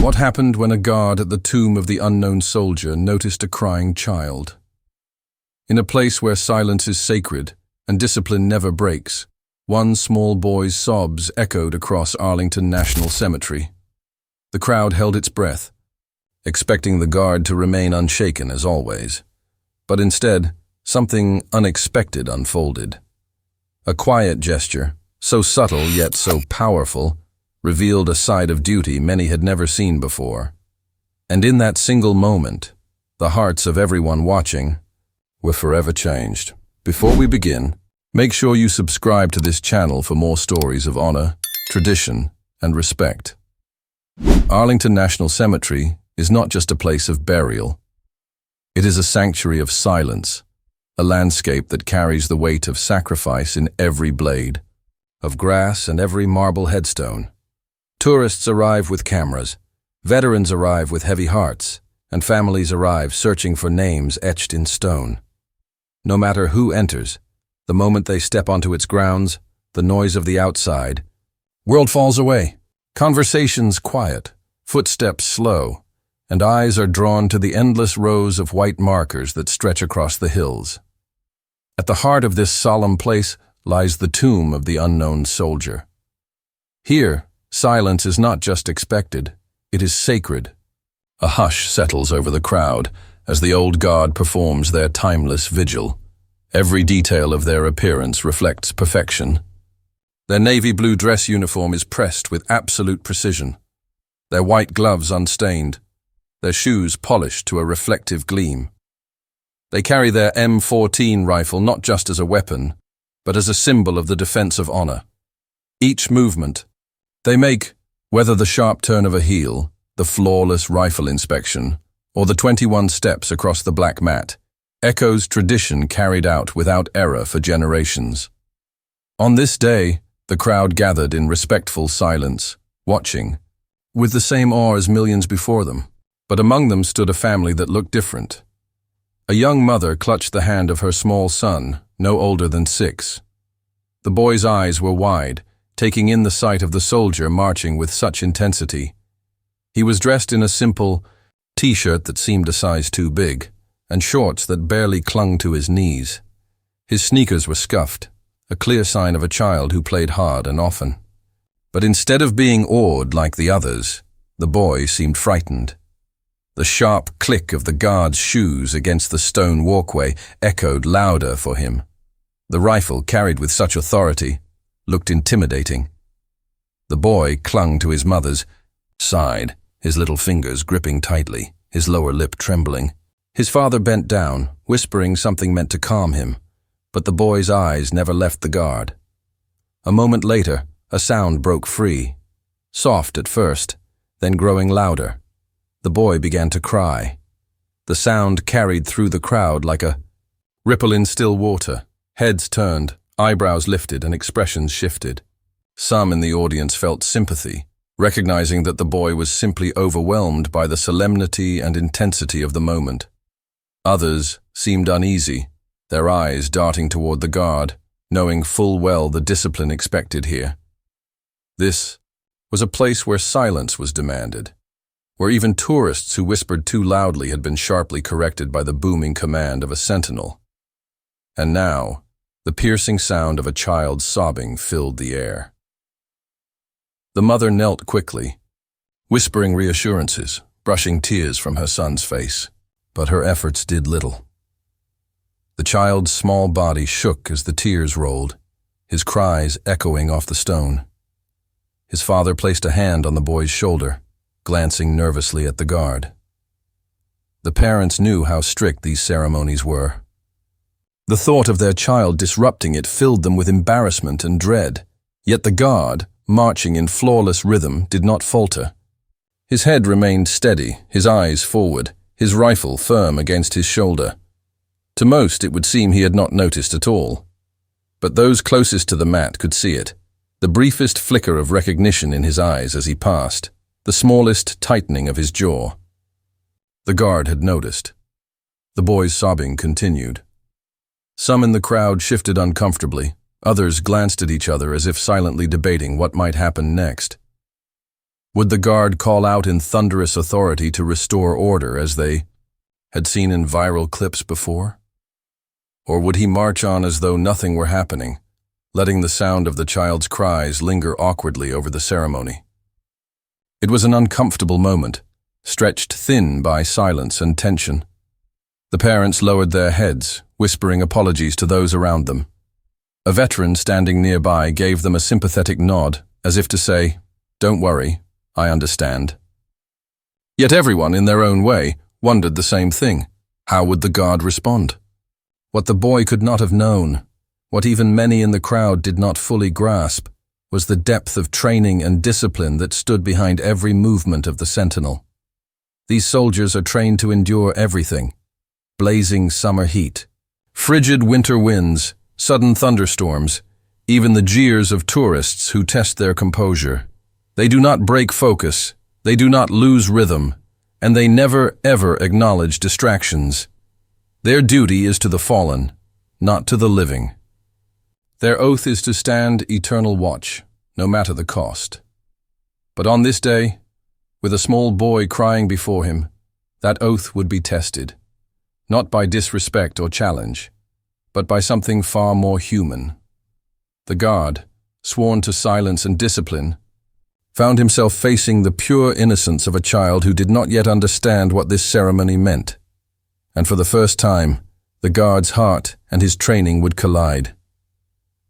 What happened when a guard at the tomb of the unknown soldier noticed a crying child? In a place where silence is sacred and discipline never breaks, one small boy's sobs echoed across Arlington National Cemetery. The crowd held its breath, expecting the guard to remain unshaken as always. But instead, something unexpected unfolded. A quiet gesture, so subtle yet so powerful, revealed a side of duty many had never seen before. And in that single moment, the hearts of everyone watching were forever changed. Before we begin, make sure you subscribe to this channel for more stories of honor, tradition, and respect. Arlington National Cemetery is not just a place of burial. It is a sanctuary of silence, a landscape that carries the weight of sacrifice in every blade, of grass and every marble headstone. Tourists arrive with cameras, veterans arrive with heavy hearts, and families arrive searching for names etched in stone. No matter who enters, the moment they step onto its grounds, the noise of the outside world falls away. Conversations quiet, footsteps slow, and eyes are drawn to the endless rows of white markers that stretch across the hills. At the heart of this solemn place lies the tomb of the unknown soldier. Here, silence is not just expected, it is sacred. A hush settles over the crowd as the old guard performs their timeless vigil. Every detail of their appearance reflects perfection. Their navy blue dress uniform is pressed with absolute precision, their white gloves unstained, their shoes polished to a reflective gleam. They carry their M14 rifle not just as a weapon, but as a symbol of the defense of honor. Each movement they make, whether the sharp turn of a heel, the flawless rifle inspection, or the 21 steps across the black mat, echoes tradition carried out without error for generations. On this day, the crowd gathered in respectful silence, watching, with the same awe as millions before them. But among them stood a family that looked different. A young mother clutched the hand of her small son, no older than 6. The boy's eyes were wide, taking in the sight of the soldier marching with such intensity. He was dressed in a simple t-shirt that seemed a size too big, and shorts that barely clung to his knees. His sneakers were scuffed, a clear sign of a child who played hard and often. But instead of being awed like the others, the boy seemed frightened. The sharp click of the guard's shoes against the stone walkway echoed louder for him. The rifle, carried with such authority, looked intimidating. The boy clung to his mother's side, his little fingers gripping tightly, his lower lip trembling. His father bent down, whispering something meant to calm him, but the boy's eyes never left the guard. A moment later, a sound broke free, soft at first, then growing louder. The boy began to cry. The sound carried through the crowd like a ripple in still water. Heads turned, eyebrows lifted, and expressions shifted. Some in the audience felt sympathy, recognizing that the boy was simply overwhelmed by the solemnity and intensity of the moment. Others seemed uneasy, their eyes darting toward the guard, knowing full well the discipline expected here. This was a place where silence was demanded, where even tourists who whispered too loudly had been sharply corrected by the booming command of a sentinel. And now, the piercing sound of a child sobbing filled the air. The mother knelt quickly, whispering reassurances, brushing tears from her son's face, but her efforts did little. The child's small body shook as the tears rolled, his cries echoing off the stone. His father placed a hand on the boy's shoulder, glancing nervously at the guard. The parents knew how strict these ceremonies were. The thought of their child disrupting it filled them with embarrassment and dread, yet the guard, marching in flawless rhythm, did not falter. His head remained steady, his eyes forward, his rifle firm against his shoulder. To most, it would seem he had not noticed at all. But those closest to the mat could see it, the briefest flicker of recognition in his eyes as he passed, the smallest tightening of his jaw. The guard had noticed. The boy's sobbing continued. Some in the crowd shifted uncomfortably, others glanced at each other as if silently debating what might happen next. Would the guard call out in thunderous authority to restore order as they had seen in viral clips before? Or would he march on as though nothing were happening, letting the sound of the child's cries linger awkwardly over the ceremony? It was an uncomfortable moment, stretched thin by silence and tension. The parents lowered their heads, whispering apologies to those around them. A veteran standing nearby gave them a sympathetic nod, as if to say, "Don't worry, I understand." Yet everyone, in their own way, wondered the same thing. How would the guard respond? What the boy could not have known, what even many in the crowd did not fully grasp, was the depth of training and discipline that stood behind every movement of the sentinel. These soldiers are trained to endure everything: blazing summer heat, frigid winter winds, sudden thunderstorms, even the jeers of tourists who test their composure. They do not break focus, they do not lose rhythm, and they never ever acknowledge distractions. Their duty is to the fallen, not to the living. Their oath is to stand eternal watch, no matter the cost. But on this day, with a small boy crying before him, that oath would be tested, not by disrespect or challenge, but by something far more human. The guard, sworn to silence and discipline, found himself facing the pure innocence of a child who did not yet understand what this ceremony meant. And for the first time, the guard's heart and his training would collide.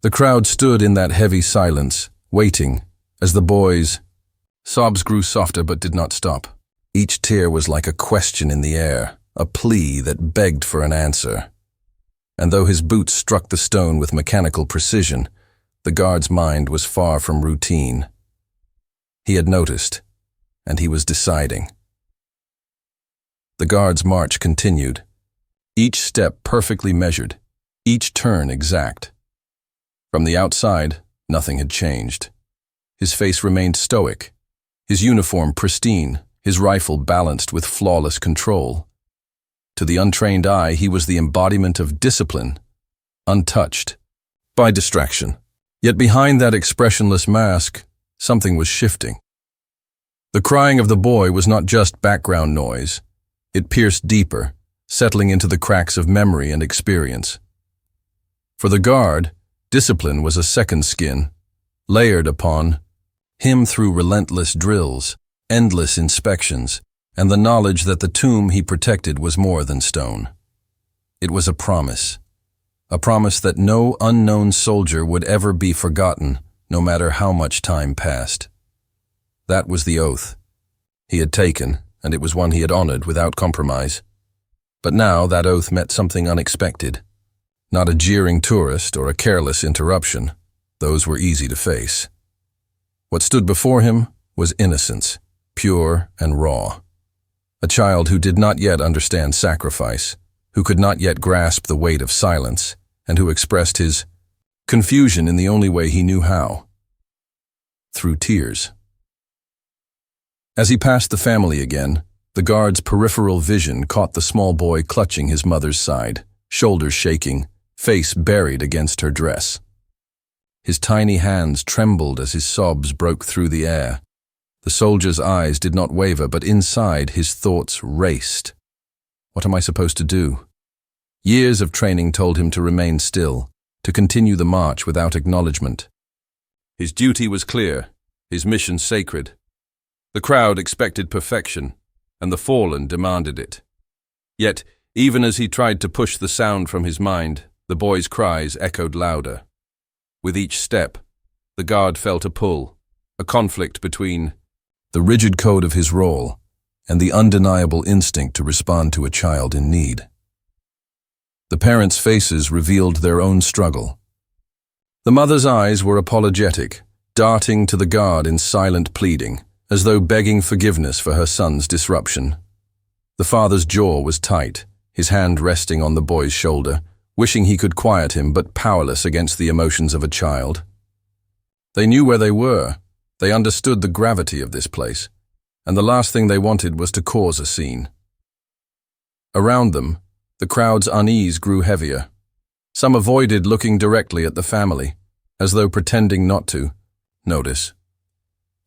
The crowd stood in that heavy silence, waiting, as the boy's sobs grew softer but did not stop. Each tear was like a question in the air, a plea that begged for an answer. And though his boots struck the stone with mechanical precision, the guard's mind was far from routine. He had noticed, and he was deciding. The guard's march continued, each step perfectly measured, each turn exact. From the outside, nothing had changed. His face remained stoic, his uniform pristine, his rifle balanced with flawless control. To the untrained eye, he was the embodiment of discipline, untouched by distraction. Yet behind that expressionless mask, something was shifting. The crying of the boy was not just background noise. It pierced deeper, settling into the cracks of memory and experience. For the guard, discipline was a second skin, layered upon him through relentless drills, endless inspections, and the knowledge that the tomb he protected was more than stone. It was a promise that no unknown soldier would ever be forgotten, no matter how much time passed. That was the oath he had taken, and it was one he had honored without compromise. But now that oath met something unexpected. Not a jeering tourist or a careless interruption. Those were easy to face. What stood before him was innocence, pure and raw. A child who did not yet understand sacrifice, who could not yet grasp the weight of silence, and who expressed his confusion in the only way he knew how: through tears. As he passed the family again, the guard's peripheral vision caught the small boy clutching his mother's side, shoulders shaking, face buried against her dress. His tiny hands trembled as his sobs broke through the air. The soldier's eyes did not waver, but inside his thoughts raced. What am I supposed to do? Years of training told him to remain still, to continue the march without acknowledgement. His duty was clear, his mission sacred. The crowd expected perfection, and the fallen demanded it. Yet, even as he tried to push the sound from his mind, the boy's cries echoed louder. With each step, the guard felt a pull, a conflict between the rigid code of his role and the undeniable instinct to respond to a child in need. The parents' faces revealed their own struggle. The mother's eyes were apologetic, darting to the guard in silent pleading, as though begging forgiveness for her son's disruption. The father's jaw was tight, his hand resting on the boy's shoulder, wishing he could quiet him but powerless against the emotions of a child. They knew where they were. They understood the gravity of this place, and the last thing they wanted was to cause a scene. Around them, the crowd's unease grew heavier. Some avoided looking directly at the family, as though pretending not to notice.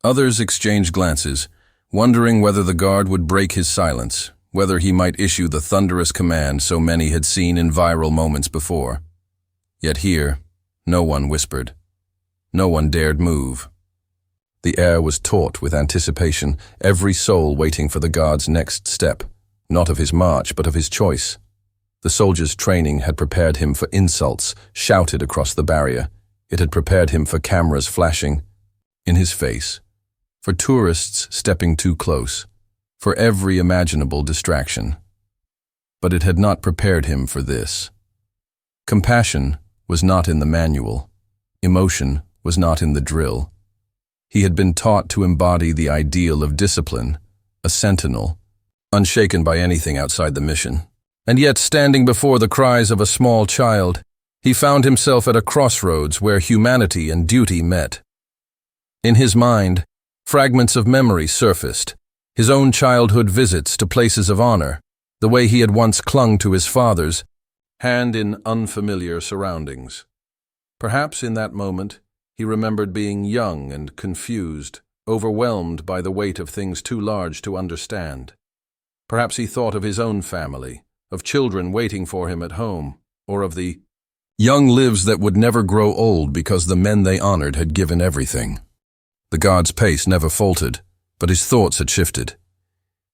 Others exchanged glances, wondering whether the guard would break his silence, whether he might issue the thunderous command so many had seen in viral moments before. Yet here, no one whispered. No one dared move. The air was taut with anticipation, every soul waiting for the guard's next step, not of his march, but of his choice. The soldier's training had prepared him for insults shouted across the barrier. It had prepared him for cameras flashing in his face, for tourists stepping too close, for every imaginable distraction. But it had not prepared him for this. Compassion was not in the manual. Emotion was not in the drill. He had been taught to embody the ideal of discipline, a sentinel, unshaken by anything outside the mission. And yet, standing before the cries of a small child, he found himself at a crossroads where humanity and duty met. In his mind, fragments of memory surfaced, his own childhood visits to places of honor, the way he had once clung to his father's hand in unfamiliar surroundings. Perhaps in that moment, he remembered being young and confused, overwhelmed by the weight of things too large to understand. Perhaps he thought of his own family, of children waiting for him at home, or of the young lives that would never grow old because the men they honored had given everything. The guard's pace never faltered, but his thoughts had shifted.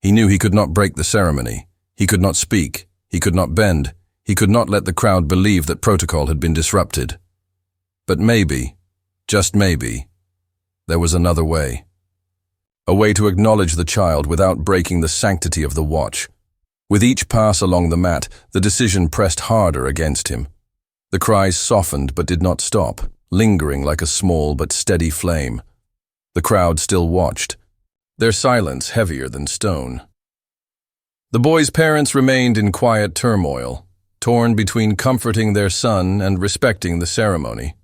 He knew he could not break the ceremony. He could not speak. He could not bend. He could not let the crowd believe that protocol had been disrupted. But maybe, just maybe, there was another way. A way to acknowledge the child without breaking the sanctity of the watch. With each pass along the mat, the decision pressed harder against him. The cries softened but did not stop, lingering like a small but steady flame. The crowd still watched, their silence heavier than stone. The boy's parents remained in quiet turmoil, torn between comforting their son and respecting the ceremony.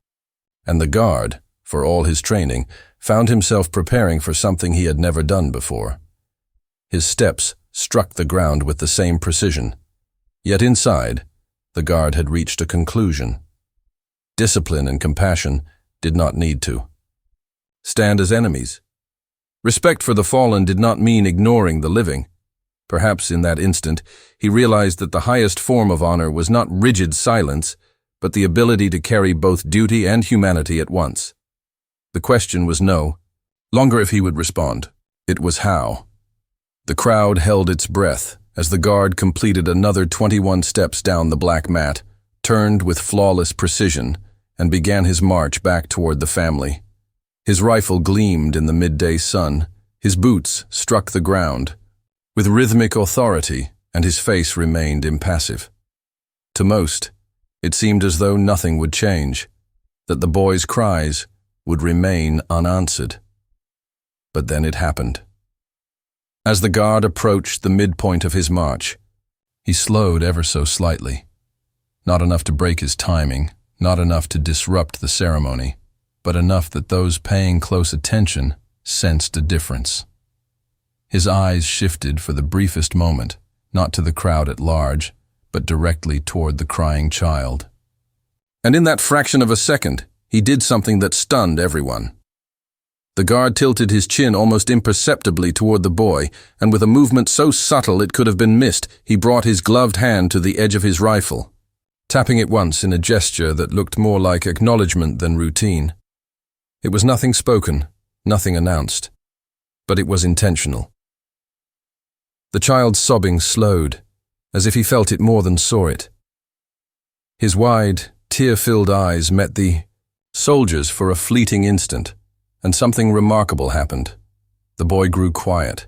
And the guard, for all his training, found himself preparing for something he had never done before. His steps struck the ground with the same precision. Yet inside, the guard had reached a conclusion. Discipline and compassion did not need to stand as enemies. Respect for the fallen did not mean ignoring the living. Perhaps in that instant, he realized that the highest form of honor was not rigid silence, but the ability to carry both duty and humanity at once. The question was no longer if he would respond. It was how. The crowd held its breath as the guard completed another 21 steps down the black mat, turned with flawless precision, and began his march back toward the family. His rifle gleamed in the midday sun, his boots struck the ground, with rhythmic authority, and his face remained impassive. To most, it seemed as though nothing would change, that the boy's cries would remain unanswered. But then it happened. As the guard approached the midpoint of his march, he slowed ever so slightly. Not enough to break his timing, not enough to disrupt the ceremony, but enough that those paying close attention sensed a difference. His eyes shifted for the briefest moment, not to the crowd at large, but directly toward the crying child. And in that fraction of a second, he did something that stunned everyone. The guard tilted his chin almost imperceptibly toward the boy, and with a movement so subtle it could have been missed, he brought his gloved hand to the edge of his rifle, tapping it once in a gesture that looked more like acknowledgement than routine. It was nothing spoken, nothing announced, but it was intentional. The child's sobbing slowed, as if he felt it more than saw it. His wide, tear-filled eyes met the soldier's for a fleeting instant, and something remarkable happened. The boy grew quiet.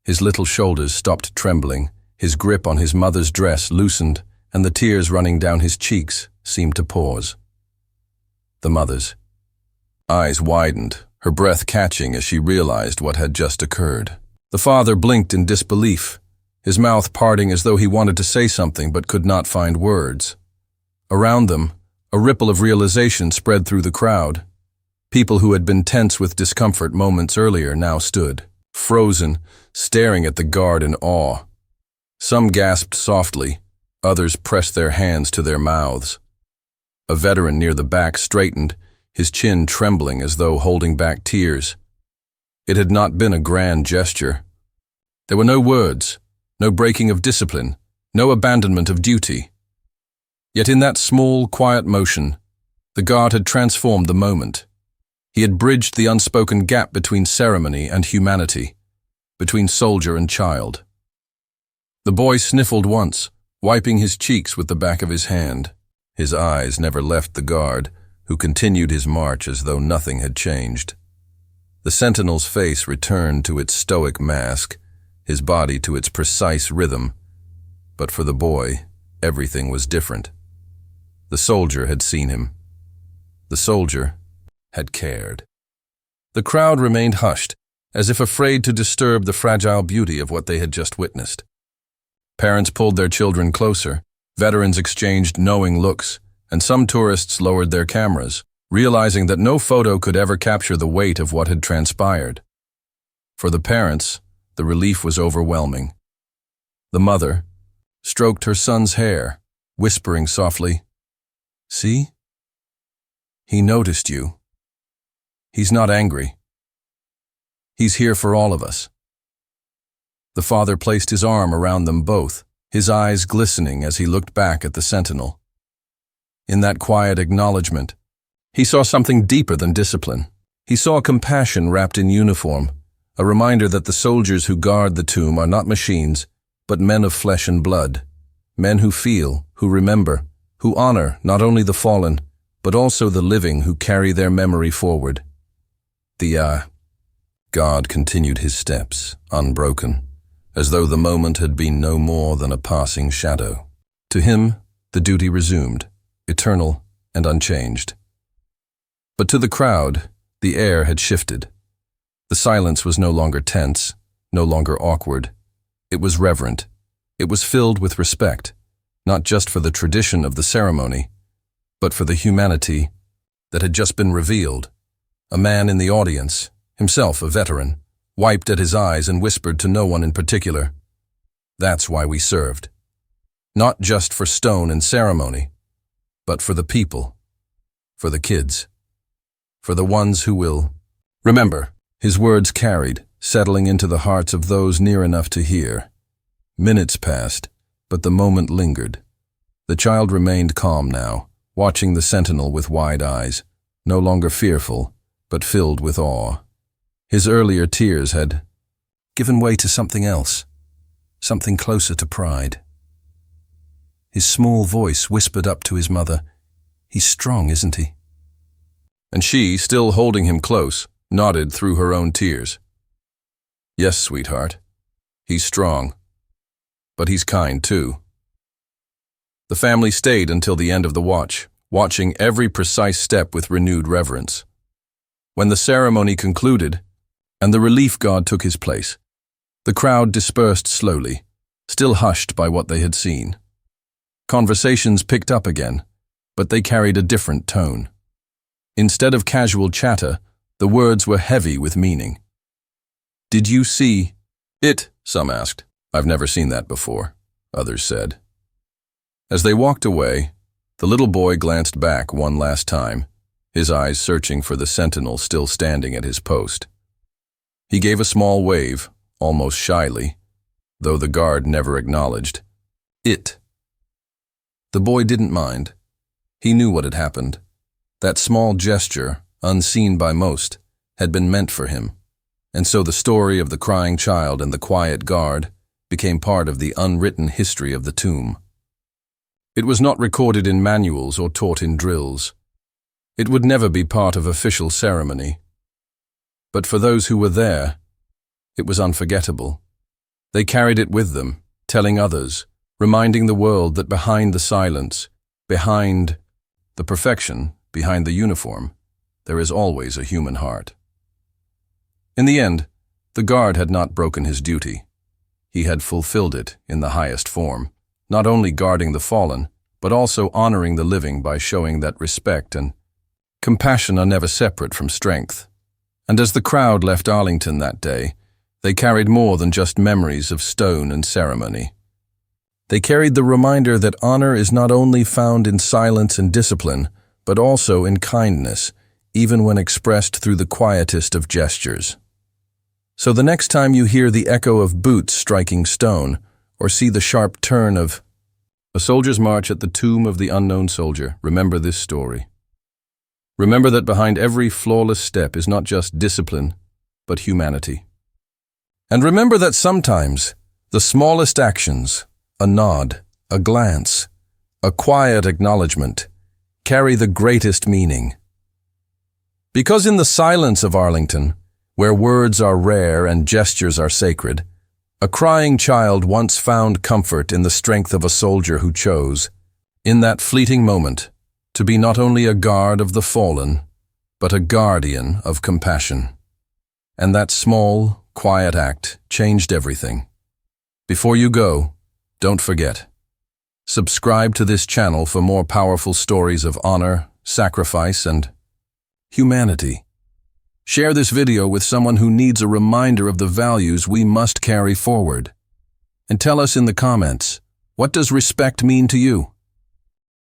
His little shoulders stopped trembling, his grip on his mother's dress loosened, and the tears running down his cheeks seemed to pause. The mother's eyes widened, her breath catching as she realized what had just occurred. The father blinked in disbelief, his mouth parting as though he wanted to say something but could not find words. Around them, a ripple of realization spread through the crowd. People who had been tense with discomfort moments earlier now stood, frozen, staring at the guard in awe. Some gasped softly, others pressed their hands to their mouths. A veteran near the back straightened, his chin trembling as though holding back tears. It had not been a grand gesture. There were no words, no breaking of discipline, no abandonment of duty. Yet in that small, quiet motion, the guard had transformed the moment. He had bridged the unspoken gap between ceremony and humanity, between soldier and child. The boy sniffled once, wiping his cheeks with the back of his hand. His eyes never left the guard, who continued his march as though nothing had changed. The sentinel's face returned to its stoic mask, his body to its precise rhythm. But for the boy, everything was different. The soldier had seen him. The soldier had cared. The crowd remained hushed, as if afraid to disturb the fragile beauty of what they had just witnessed. Parents pulled their children closer, veterans exchanged knowing looks, and some tourists lowered their cameras, realizing that no photo could ever capture the weight of what had transpired. For the parents, the relief was overwhelming. The mother stroked her son's hair, whispering softly, "See? He noticed you. He's not angry. He's here for all of us." The father placed his arm around them both, his eyes glistening as he looked back at the sentinel. In that quiet acknowledgement, he saw something deeper than discipline. He saw compassion wrapped in uniform, a reminder that the soldiers who guard the tomb are not machines, but men of flesh and blood, men who feel, who remember, who honor not only the fallen, but also the living who carry their memory forward. The guard continued his steps, unbroken, as though the moment had been no more than a passing shadow. To him, the duty resumed, eternal and unchanged. But to the crowd, the air had shifted. The silence was no longer tense, no longer awkward. It was reverent. It was filled with respect, not just for the tradition of the ceremony, but for the humanity that had just been revealed. A man in the audience, himself a veteran, wiped at his eyes and whispered to no one in particular, "That's why we served. Not just for stone and ceremony, but for the people, for the kids, for the ones who will remember." His words carried, settling into the hearts of those near enough to hear. Minutes passed, but the moment lingered. The child remained calm now, watching the sentinel with wide eyes, no longer fearful, but filled with awe. His earlier tears had given way to something else, something closer to pride. His small voice whispered up to his mother, "He's strong, isn't he?" And she, still holding him close, nodded through her own tears. "Yes, sweetheart. He's strong. But he's kind, too." The family stayed until the end of the watch, watching every precise step with renewed reverence. When the ceremony concluded, and the relief god took his place, the crowd dispersed slowly, still hushed by what they had seen. Conversations picked up again, but they carried a different tone. Instead of casual chatter, the words were heavy with meaning. "Did you see it?" some asked. "I've never seen that before," others said. As they walked away, the little boy glanced back one last time, his eyes searching for the sentinel still standing at his post. He gave a small wave, almost shyly, though the guard never acknowledged. It. The boy didn't mind. He knew what had happened. That small gesture, unseen by most, had been meant for him, and so the story of the crying child and the quiet guard became part of the unwritten history of the tomb. It was not recorded in manuals or taught in drills. It would never be part of official ceremony. But for those who were there, it was unforgettable. They carried it with them, telling others, reminding the world that behind the silence, behind the perfection, behind the uniform, there is always a human heart. In the end, the guard had not broken his duty. He had fulfilled it in the highest form, not only guarding the fallen, but also honoring the living by showing that respect and compassion are never separate from strength. And as the crowd left Arlington that day, they carried more than just memories of stone and ceremony. They carried the reminder that honor is not only found in silence and discipline, but also in kindness, even when expressed through the quietest of gestures. So the next time you hear the echo of boots striking stone, or see the sharp turn of a soldier's march at the tomb of the unknown soldier, remember this story. Remember that behind every flawless step is not just discipline, but humanity. And remember that sometimes the smallest actions, a nod, a glance, a quiet acknowledgement, carry the greatest meaning. Because in the silence of Arlington, where words are rare and gestures are sacred, a crying child once found comfort in the strength of a soldier who chose, in that fleeting moment, to be not only a guard of the fallen, but a guardian of compassion. And that small, quiet act changed everything. Before you go, don't forget. Subscribe to this channel for more powerful stories of honor, sacrifice, and humanity. Share this video with someone who needs a reminder of the values we must carry forward. And tell us in the comments, what does respect mean to you?